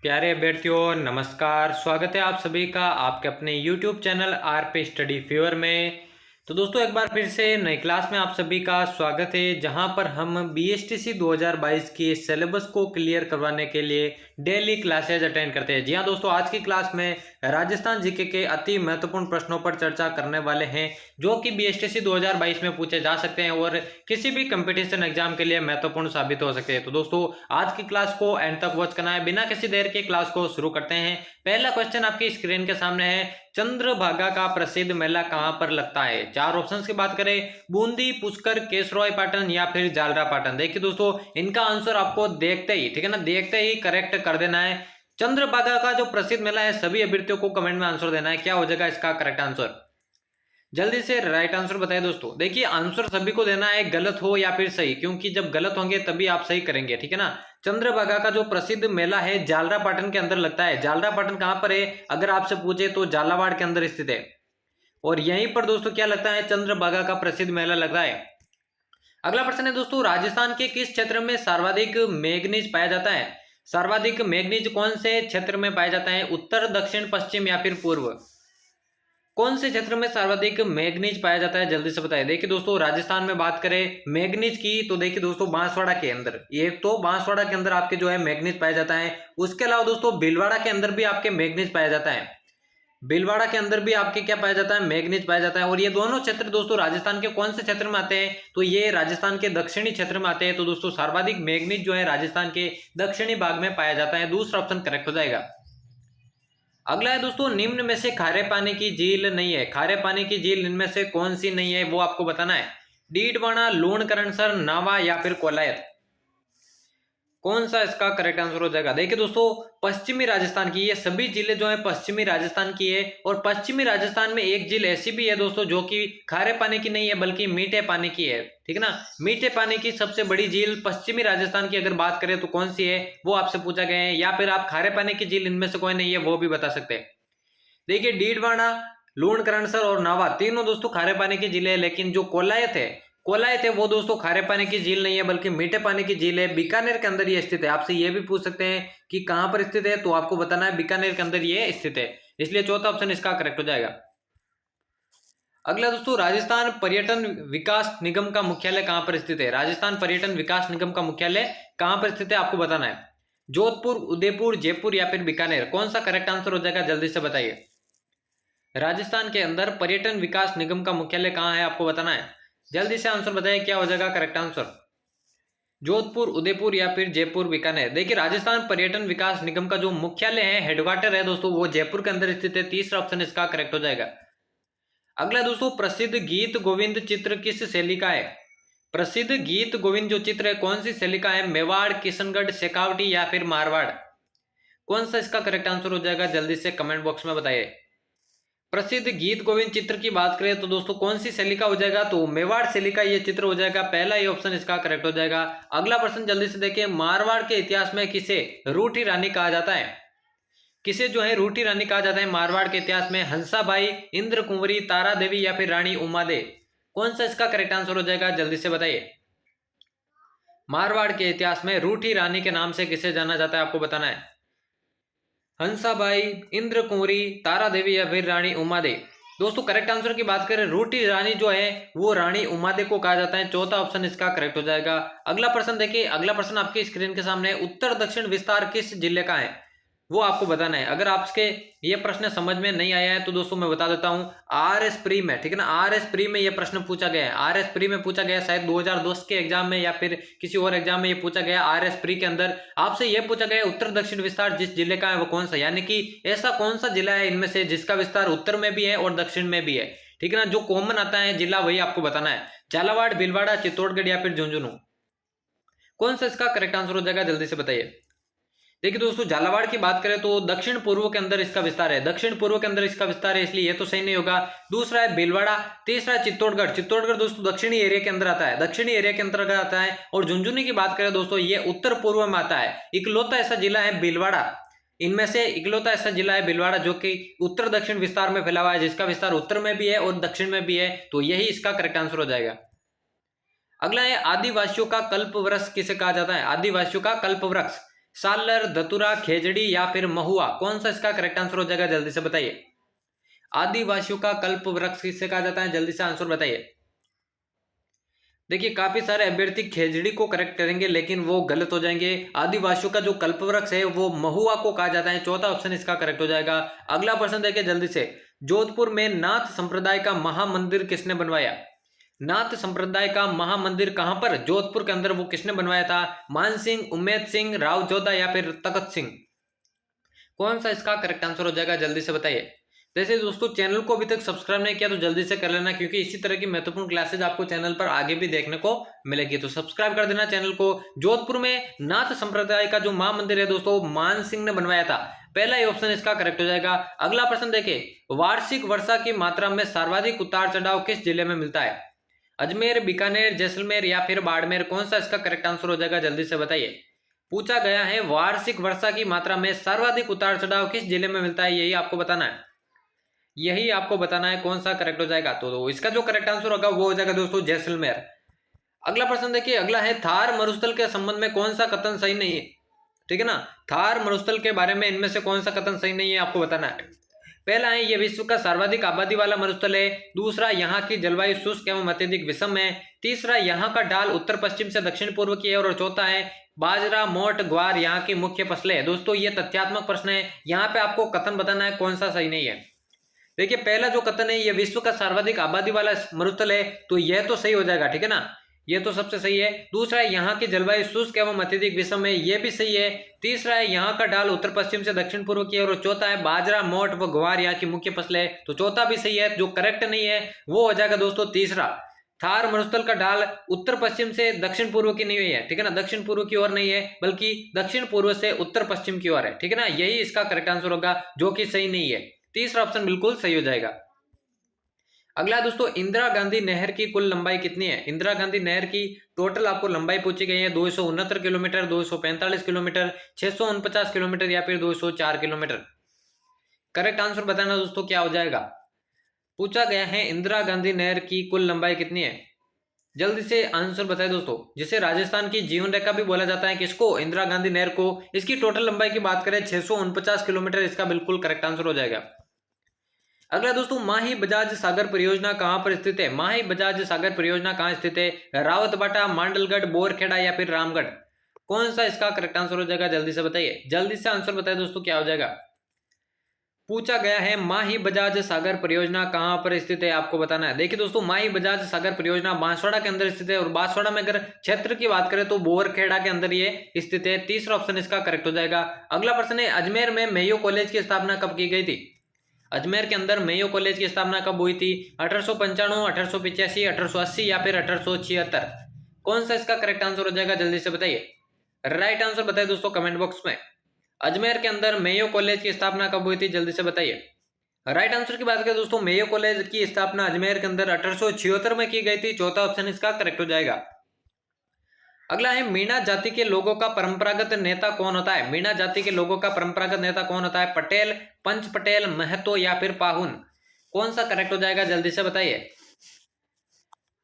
प्यारे अभ्यर्थियों नमस्कार। स्वागत है आप सभी का आपके अपने YouTube channel RP study fever में। तो दोस्तों एक बार फिर से नई क्लास में आप सभी का स्वागत है, जहां पर हम BSTC 2022 की सिलेबस को क्लियर करवाने के लिए डेली क्लासेज अटेंड करते हैं। जी हाँ दोस्तों, आज की क्लास में राजस्थान जीके के अति महत्वपूर्ण प्रश्नों पर चर्चा करने वाले हैं, जो कि BSTC 2022 में पूछे जा सकते हैं और किसी भी कंपटीशन एग्जाम के लिए महत्वपूर्ण साबित हो सकते हैं। तो दोस्तों आज की क्लास को एंड तक वॉच करना है। बिना किसी देर के क्लास को शुरू करते हैं। पहला क्वेश्चन आपकी स्क्रीन के सामने है, चंद्रभागा का प्रसिद्ध मेला कहां पर लगता है? चार ऑप्शंस की बात करें, बूंदी, पुष्कर, केसरोय पाटन या फिर जालरा पाटन। देखिए दोस्तों इनका आंसर आपको देखते ही, ठीक है ना, देखते ही करेक्ट कर देना है। चंद्रभागा का जो प्रसिद्ध मेला है, सभी अभ्यर्थियों को कमेंट में आंसर देना है। क्या हो जाएगा इसका करेक्ट आंसर? जल्दी से राइट आंसर बताइए दोस्तों। देखिए आंसर सभी को देना है, गलत हो या फिर सही, क्योंकि जब गलत होंगे तभी आप सही करेंगे, ठीक है ना। चंद्रभागा का जो प्रसिद्ध मेला है जालरा पाटन के अंदर लगता है। जालरा पाटन कहां पर है अगर आपसे पूछे तो झालावाड़ के अंदर स्थित है, और यहीं पर दोस्तों क्या लगता है, चंद्रभागा का प्रसिद्ध मेला लगता है। अगला प्रश्न है दोस्तों, राजस्थान के किस क्षेत्र में सर्वाधिक मैग्नीज पाया जाता है? सर्वाधिक मैग्नीज कौन से क्षेत्र में पाया जाता है? उत्तर, दक्षिण, पश्चिम या फिर पूर्व? कौन से क्षेत्र में सर्वाधिक मैग्नीज पाया जाता है? जल्दी से बताइए। देखिए दोस्तों राजस्थान में बात करें मैग्नीज की, तो देखिए दोस्तों बांसवाड़ा के अंदर, एक तो बांसवाड़ा के अंदर आपके जो है मैग्नीज पाया जाता है। उसके अलावा दोस्तों भीलवाड़ा के अंदर भी आपके मैग्नीज पाया जाता है। भीलवाड़ा के अंदर भी आपके क्या पाया जाता है? मैग्नीज पाया जाता है। और ये दोनों क्षेत्र दोस्तों राजस्थान के कौन से क्षेत्र में आते हैं? तो ये राजस्थान के दक्षिणी क्षेत्र में आते हैं। तो दोस्तों सर्वाधिक मैग्नीज जो है राजस्थान के दक्षिणी भाग में पाया जाता है। दूसरा ऑप्शन करेक्ट हो जाएगा। अगला है दोस्तों, निम्न में से खारे पानी की झील नहीं है। खारे पानी की झील इनमें से कौन सी नहीं है वो आपको बताना है। डीडवाना, लूणकरणसर, नावा या फिर कोलायत? कौन सा इसका करेक्ट आंसर हो जाएगा? देखिए दोस्तों पश्चिमी राजस्थान की, ये सभी जिले जो है पश्चिमी राजस्थान की है। और पश्चिमी राजस्थान में एक झील ऐसी भी है दोस्तों जो कि खारे पानी की नहीं है बल्कि मीठे पानी की है, ठीक है ना। मीठे पानी की सबसे बड़ी झील पश्चिमी राजस्थान की अगर बात करें तो कौन सी है वो आपसे पूछा गया है, या फिर आप खारे पानी की झील इनमें से कोई नहीं है वो भी बता सकते हैं। देखिए डीडवाना, लूणकरणसर और नावा तीनों दोस्तों खारे पानी की झील है, लेकिन जो कोलायत है वो दोस्तों खारे पानी की झील नहीं है बल्कि मीठे पानी की झील है। बीकानेर के अंदर ये स्थित है। आपसे ये भी पूछ सकते हैं कि कहां पर स्थित है, तो आपको बताना है बीकानेर के अंदर ये स्थित है। इसलिए चौथा ऑप्शन इसका करेक्ट हो जाएगा। अगला दोस्तों, राजस्थान पर्यटन विकास निगम का मुख्यालय कहां पर स्थित है? राजस्थान पर्यटन विकास निगम का मुख्यालय कहां पर स्थित है आपको बताना है। जोधपुर, उदयपुर, जयपुर या फिर बीकानेर? कौन सा करेक्ट आंसर हो जाएगा जल्दी से बताइए। राजस्थान के अंदर पर्यटन विकास निगम का मुख्यालय कहां है आपको बताना है। जल्दी से आंसर बताइए, क्या हो जाएगा करेक्ट आंसर? जोधपुर, उदयपुर या फिर जयपुर, बीकानेर? देखिए राजस्थान पर्यटन विकास निगम का जो मुख्यालय है, हेडक्वार्टर है दोस्तों, वो जयपुर के अंदर स्थित है। तीसरा ऑप्शन इसका करेक्ट हो जाएगा। अगला दोस्तों, प्रसिद्ध गीत गोविंद चित्र किस शैली का है? प्रसिद्ध गीत गोविंद जो चित्र है कौन सी शैली का है? मेवाड़, किशनगढ़, शेखावटी या फिर मारवाड़? कौन सा इसका करेक्ट आंसर हो जाएगा जल्दी से कमेंट बॉक्स में बताइए। प्रसिद्ध गीत गोविंद चित्र की बात करें तो दोस्तों कौन सी शैली का हो जाएगा? तो मेवाड़ शैली का ये चित्र हो जाएगा। पहला ही ऑप्शन इसका करेक्ट हो जाएगा। अगला प्रश्न जल्दी से देखिए, मारवाड़ के इतिहास में किसे रूठी रानी कहा जाता है? किसे जो है रूठी रानी कहा जाता है मारवाड़ के इतिहास में? हंसाबाई, इंद्र कुंवरी, तारा देवी या फिर रानी उमादे? कौन सा इसका करेक्ट आंसर हो जाएगा जल्दी से बताइए। मारवाड़ के इतिहास में रूठी रानी के नाम से किसे जाना जाता है आपको बताना है। हंसाबाई, इंद्र कुंवरी, तारा देवी या फिर रानी उमादे? दोस्तों करेक्ट आंसर की बात करें, रूठी रानी जो है वो रानी उमादे को कहा जाता है। चौथा ऑप्शन इसका करेक्ट हो जाएगा। अगला प्रश्न देखिए, अगला प्रश्न आपकी स्क्रीन के सामने है, उत्तर दक्षिण विस्तार किस जिले का है वो आपको बताना है। अगर आपके ये प्रश्न समझ में नहीं आया है तो दोस्तों मैं बता देता हूं, आरएस प्री में, ठीक है ना, आरएस प्री में ये प्रश्न पूछा गया है। आरएस प्री में पूछा गया, शायद 2010 के एग्जाम में या फिर किसी और एग्जाम में ये पूछा गया। आरएस प्री के अंदर आपसे ये पूछा गया उत्तर दक्षिण विस्तार जिस जिले का है वो कौन सा, यानी कि ऐसा कौन सा जिला है इनमें से जिसका विस्तार उत्तर में भी है और दक्षिण में भी है, ठीक है ना। जो कॉमन आता है जिला वही आपको बताना है। झालावाड़, भीलवाड़ा, चित्तौड़गढ़ या फिर झुंझुनू? कौन सा इसका करेक्ट आंसर हो जाएगा जल्दी से बताइए। देखिए दोस्तों झालावाड़ की बात करें तो दक्षिण पूर्व के अंदर इसका विस्तार है। दक्षिण पूर्व के अंदर इसका विस्तार है, इसलिए ये तो सही नहीं होगा। दूसरा है भीलवाड़ा। तीसरा है चित्तौड़गढ़। चित्तौड़गढ़ दोस्तों दक्षिणी एरिया के अंदर आता है, दक्षिणी एरिया के अंतर्गत आता है। और झुंझुनू की बात करें दोस्तों ये उत्तर पूर्व में आता है। इकलौता ऐसा जिला है भीलवाड़ा, इनमें से इकलौता ऐसा जिला है भीलवाड़ा जो कि उत्तर दक्षिण विस्तार में फैला हुआ है, जिसका विस्तार उत्तर में भी है और दक्षिण में भी है। तो यही इसका करेक्ट आंसर हो जाएगा। अगला है, आदिवासियों का कल्प वृक्ष किसे कहा जाता है? आदिवासियों का कल्प वृक्ष सालर, धतुरा, खेजड़ी या फिर महुआ, कौन सा इसका करेक्ट आंसर हो जाएगा, जल्दी से बताइए। आदिवासियों का कल्प वृक्ष किसे कहा जाता है, जल्दी से आंसर बताइए। देखिए काफी सारे अभ्यर्थी खेजड़ी को करेक्ट करेंगे लेकिन वो गलत हो जाएंगे। आदिवासियों का जो कल्पवृक्ष है वो महुआ को कहा जाता है, चौथा ऑप्शन इसका करेक्ट हो जाएगा। अगला प्रश्न देखिए जल्दी से। जोधपुर में नाथ संप्रदाय का महामंदिर किसने बनवाया। नाथ संप्रदाय का महामंदिर कहां पर, जोधपुर के अंदर, वो किसने बनवाया था। मान सिंह, उम्मेद सिंह, राव जोधा या फिर तखत सिंह, कौन सा इसका करेक्ट आंसर हो जाएगा, जल्दी से बताइए। जैसे दोस्तों चैनल को अभी तक सब्सक्राइब नहीं किया तो जल्दी से कर लेना, क्योंकि इसी तरह की महत्वपूर्ण क्लासेज आपको चैनल पर आगे भी देखने को मिलेगी, तो सब्सक्राइब कर देना चैनल को। जोधपुर में नाथ संप्रदाय का जो महामंदिर है दोस्तों मान सिंह ने बनवाया था, पहला ही ऑप्शन इसका करेक्ट हो जाएगा। अगला प्रश्न देखिए। वार्षिक वर्षा की मात्रा में सर्वाधिक उतार चढ़ाव किस जिले में मिलता है। अजमेर, बीकानेर, जैसलमेर या फिर बाड़मेर, कौन सा इसका करेक्ट आंसर हो जाएगा, जल्दी से बताइए। पूछा गया है वार्षिक वर्षा की मात्रा में सर्वाधिक उतार चढ़ाव किस जिले में मिलता है, यही आपको बताना है, यही आपको बताना है कौन सा करेक्ट हो जाएगा। तो इसका जो करेक्ट आंसर होगा वो हो जाएगा दोस्तों जैसलमेर। अगला प्रश्न देखिए, अगला है थार मरुस्थल के संबंध में कौन सा कथन सही नहीं है, ठीक है ना। थार मरुस्थल के बारे में इनमें से कौन सा कथन सही नहीं है आपको बताना है। पहला है ये विश्व का सर्वाधिक आबादी वाला मरुस्थल है। दूसरा, यहाँ की जलवायु शुष्क एवं अत्यधिक विषम है। तीसरा, यहाँ का ढाल उत्तर पश्चिम से दक्षिण पूर्व की है। और चौथा है बाजरा, मोट, ग्वार यहाँ की मुख्य फसलें है। दोस्तों ये तथ्यात्मक प्रश्न है, यहाँ पे आपको कथन बताना है कौन सा सही नहीं है। देखिए पहला जो कथन है ये विश्व का सर्वाधिक आबादी वाला मरुस्थल है, तो यह तो सही हो जाएगा, ठीक है ना, ये तो सबसे सही है। दूसरा है यहाँ की जलवायु शुष्क एवं अत्यधिक विषम है, ये भी सही है। तीसरा है यहाँ का ढाल उत्तर पश्चिम से दक्षिण पूर्व की है। और चौथा है बाजरा, मोट व ग्वार यहाँ की मुख्य फसलें है, तो चौथा भी सही है। जो करेक्ट नहीं है वो हो जाएगा दोस्तों तीसरा। थार मरुस्थल का ढाल उत्तर पश्चिम से दक्षिण पूर्व की नहीं हुई है, ठीक है ना, दक्षिण पूर्व की ओर नहीं है बल्कि दक्षिण पूर्व से उत्तर पश्चिम की ओर है, ठीक है ना, यही इसका करेक्ट आंसर होगा, जो कि सही नहीं है। तीसरा ऑप्शन बिल्कुल सही हो जाएगा। अगला दोस्तों, इंदिरा गांधी नहर की कुल लंबाई कितनी है। इंदिरा गांधी नहर की टोटल आपको लंबाई पूछी गई है 269 किलोमीटर, 245 किलोमीटर, 649 किलोमीटर या फिर 204 किलोमीटर। करेक्ट आंसर बताना दोस्तों क्या हो जाएगा। पूछा गया है इंदिरा गांधी नहर की कुल लंबाई कितनी है, जल्दी से आंसर बताएं दोस्तों। जिसे राजस्थान की जीवन रेखा भी बोला जाता है, किसको, इंदिरा गांधी नहर को। इसकी टोटल लंबाई की बात करें 649 किलोमीटर, इसका बिल्कुल करेक्ट आंसर हो जाएगा। अगला दोस्तों, माही बजाज सागर परियोजना कहां पर स्थित है। माही बजाज सागर परियोजना कहां स्थित है, रावतबाटा, मांडलगढ़, बोरखेड़ा या फिर रामगढ़, कौन सा इसका करेक्ट आंसर हो जाएगा, जल्दी से बताइए। जल्दी से आंसर बताइए दोस्तों क्या हो जाएगा। पूछा गया है माही बजाज सागर परियोजना कहां पर स्थित है, आपको बताना है। देखिए दोस्तों माही बजाज सागर परियोजना बांसवाड़ा के अंदर स्थित है, और बांसवाड़ा में अगर क्षेत्र की बात करें तो बोरखेड़ा के अंदर ये स्थित है। तीसरा ऑप्शन इसका करेक्ट हो जाएगा। अगला प्रश्न है, अजमेर में मेयो कॉलेज की स्थापना कब की गई थी। अजमेर के अंदर मेयो कॉलेज की स्थापना कब हुई थी, 1895, 1885, 1880 या फिर 1876, कौन सा इसका करेक्ट आंसर हो जाएगा, जल्दी से बताइए। राइट आंसर बताइए दोस्तों कमेंट बॉक्स में। अजमेर के अंदर मेयो कॉलेज की स्थापना कब हुई थी, जल्दी से बताइए। राइट आंसर की बात करें दोस्तों, मेयो कॉलेज की स्थापना अजमेर के अंदर 1876 में की गई थी। चौथा ऑप्शन इसका करेक्ट हो जाएगा। अगला है, मीणा जाति के लोगों का परंपरागत नेता कौन होता है। मीणा जाति के लोगों का परंपरागत नेता कौन होता है, पटेल, पंच पटेल, महतो या फिर पाहुन, कौन सा करेक्ट हो जाएगा, जल्दी से बताइए।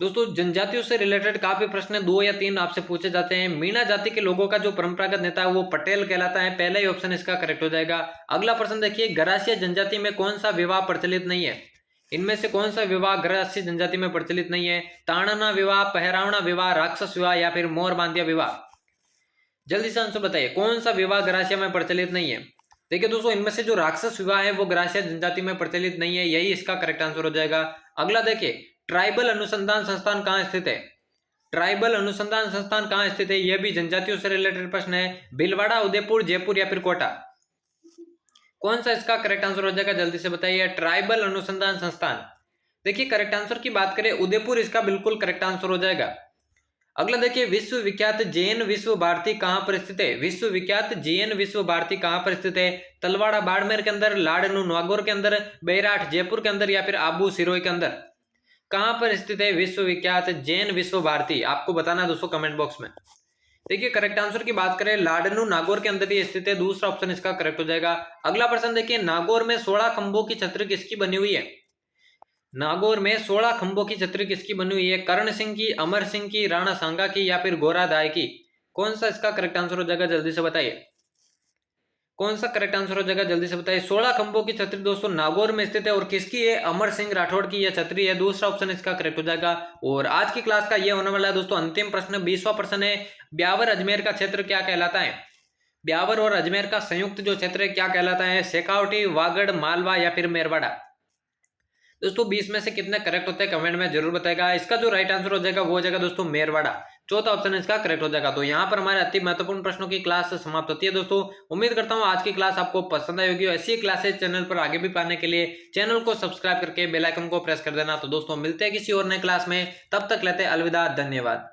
दोस्तों जनजातियों से रिलेटेड काफी प्रश्न 2 या 3 आपसे पूछे जाते हैं। मीणा जाति के लोगों का जो परंपरागत नेता है वो पटेल कहलाता है, पहला ही ऑप्शन इसका करेक्ट हो जाएगा। अगला प्रश्न देखिए, गरासिया जनजाति में कौन सा विवाह प्रचलित नहीं है। इनमें से कौन सा विवाह गरासिया जनजाति में प्रचलित नहीं है, ताड़ना विवाह, पहरावना विवाह, राक्षस विवाह या फिर मोर बांधिया विवाह, जल्दी से आंसर बताइए कौन सा विवाह गरासिया में प्रचलित नहीं है। देखिए दोस्तों इनमें से जो राक्षस विवाह है वो गरासिया जनजाति में प्रचलित नहीं है, यही इसका करेक्ट आंसर हो जाएगा। अगला देखिए, ट्राइबल अनुसंधान संस्थान कहाँ स्थित है। ट्राइबल अनुसंधान संस्थान कहाँ स्थित है, यह भी जनजातियों से रिलेटेड प्रश्न है। भीलवाड़ा, उदयपुर, जयपुर या फिर कोटा, कौन सा इसका करेक्ट आंसर हो जाएगा, जल्दी से बताइए। ट्राइबल अनुसंधान संस्थान, देखिए करेक्ट आंसर की बात करें उदयपुर, इसका बिल्कुल करेक्ट आंसर हो जाएगा। अगला देखिए, विश्व विख्यात जैन विश्व भारती कहां पर स्थित है। विश्व विख्यात जैन विश्व भारती कहां पर स्थित है, तलवाड़ा बाड़मेर के अंदर, लाड़नू नागौर के अंदर, बैराठ जयपुर के अंदर या फिर आबू सिरोही के अंदर, कहां पर स्थित है विश्व विख्यात जैन विश्व भारती, आपको बताना दोस्तों कमेंट बॉक्स में। देखिए करेक्ट आंसर की बात करें लाड़नू नागौर के अंदर ही स्थित है, दूसरा ऑप्शन इसका करेक्ट हो जाएगा। अगला प्रश्न देखिए, नागौर में 16 खंभों की छतरी किसकी बनी हुई है। नागौर में 16 खंभों की छतरी किसकी बनी हुई है, कर्ण सिंह की, अमर सिंह की, राणा सांगा की या फिर गोरा दाय की, कौन सा इसका करेक्ट आंसर हो जाएगा, जल्दी से बताइए। कौन सा करेक्ट आंसर हो जाएगा, जल्दी से बताइए। 16 खंभों की छतरी दोस्तों नागौर में स्थित है और किसकी है, अमर सिंह राठौड़ की यह छतरी है। दूसरा ऑप्शन इसका करेक्ट हो जाएगा। और आज की क्लास का यह होने वाला है दोस्तों अंतिम प्रश्न, 20वां प्रश्न है, ब्यावर अजमेर का क्षेत्र क्या कहलाता है। ब्यावर और अजमेर का संयुक्त जो क्षेत्र है क्या कहलाता है, शेखावटी, वागड़, मालवा या फिर मेरवाड़ा। दोस्तों 20 में से कितने करेक्ट होते हैं कमेंट में जरूर बताएगा। इसका जो राइट आंसर हो जाएगा वो हो जाएगा दोस्तों मेरवाड़ा। चौथा ऑप्शन इसका करेक्ट हो जाएगा। तो यहाँ पर हमारे अति महत्वपूर्ण प्रश्नों की क्लास समाप्त होती है दोस्तों। उम्मीद करता हूँ आज की क्लास आपको पसंद आई होगी। ऐसी क्लासेस चैनल पर आगे भी पाने के लिए चैनल को सब्सक्राइब करके बेल आइकन को प्रेस कर देना। तो दोस्तों मिलते हैं किसी और नए क्लास में, तब तक लेते हैं अलविदा, धन्यवाद।